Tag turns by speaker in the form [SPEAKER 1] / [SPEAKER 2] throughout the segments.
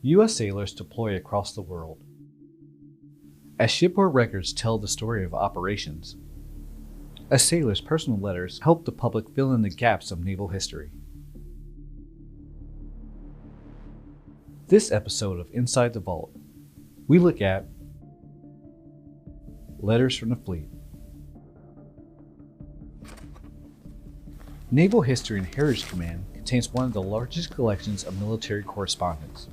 [SPEAKER 1] U.S. sailors deploy across the world. As shipboard records tell the story of operations, a sailor's personal letters help the public fill in the gaps of naval history. This episode of Inside the Vault, we look at letters from the fleet. Naval History and Heritage Command contains one of the largest collections of military correspondence.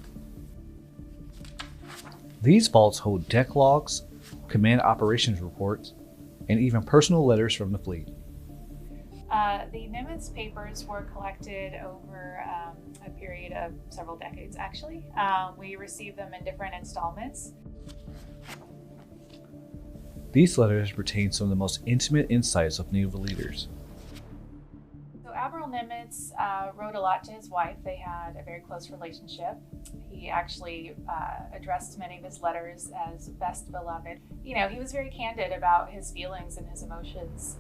[SPEAKER 1] These vaults hold deck logs, command operations reports, and even personal letters from the fleet.
[SPEAKER 2] The Nimitz papers were collected over a period of several decades, actually. We received them in different installments.
[SPEAKER 1] These letters retain some of the most intimate insights of naval leaders.
[SPEAKER 2] So Admiral Nimitz wrote a lot to his wife. They had a very close relationship. He actually addressed many of his letters as best beloved. You know, he was very candid about his feelings and his emotions,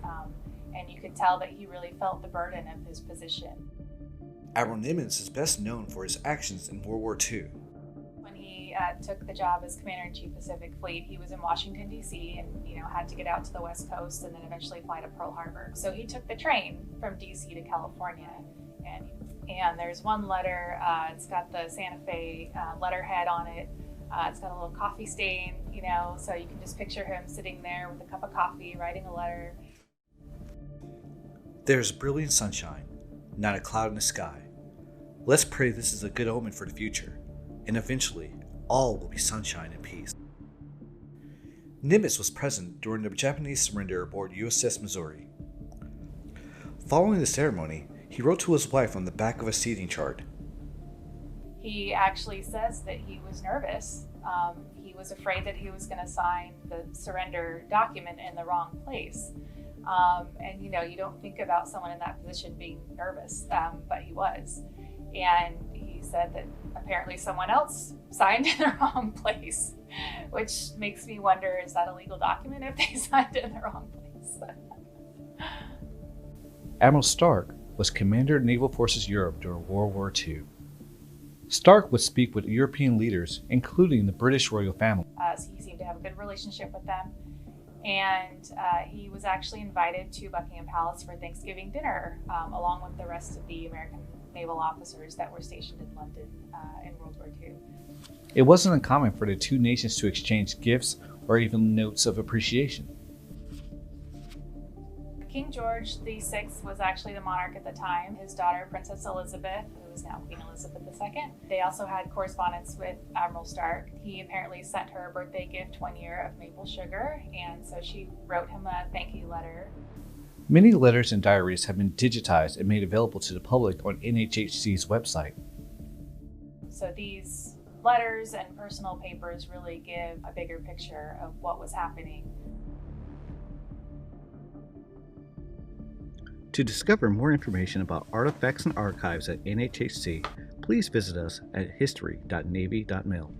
[SPEAKER 2] and you could tell that he really felt the burden of his position.
[SPEAKER 3] Admiral Nimitz is best known for his actions in World War II.
[SPEAKER 2] When he took the job as Commander-in-Chief Pacific Fleet, he was in Washington, D.C. and, had to get out to the West Coast and then eventually fly to Pearl Harbor. So he took the train from D.C. to California. And there's one letter, it's got the Santa Fe letterhead on it. It's got a little coffee stain, so you can just picture him sitting there with a cup of coffee, writing a letter.
[SPEAKER 3] There's brilliant sunshine, not a cloud in the sky. Let's pray this is a good omen for the future, and eventually, all will be sunshine and peace. Nimitz was present during the Japanese surrender aboard USS Missouri. Following the ceremony, he wrote to his wife on the back of a seating chart.
[SPEAKER 2] He actually says that he was nervous. He was afraid that he was going to sign the surrender document in the wrong place. And you don't think about someone in that position being nervous, but he was. And he said that apparently someone else signed in the wrong place, which makes me wonder, is that a legal document if they signed it in the wrong place?
[SPEAKER 1] Admiral Stark was Commander of Naval Forces Europe during World War II. Stark would speak with European leaders, including the British royal family.
[SPEAKER 2] So he seemed to have a good relationship with them. And he was actually invited to Buckingham Palace for Thanksgiving dinner, along with the rest of the American naval officers that were stationed in London in World War II.
[SPEAKER 1] It wasn't uncommon for the two nations to exchange gifts or even notes of appreciation.
[SPEAKER 2] King George VI was actually the monarch at the time. His daughter, Princess Elizabeth, who is now Queen Elizabeth II. They also had correspondence with Admiral Stark. He apparently sent her a birthday gift one year of maple sugar, and so she wrote him a thank you letter.
[SPEAKER 1] Many letters and diaries have been digitized and made available to the public on NHHC's website.
[SPEAKER 2] So these letters and personal papers really give a bigger picture of what was happening.
[SPEAKER 4] To discover more information about artifacts and archives at NHHC, please visit us at history.navy.mil.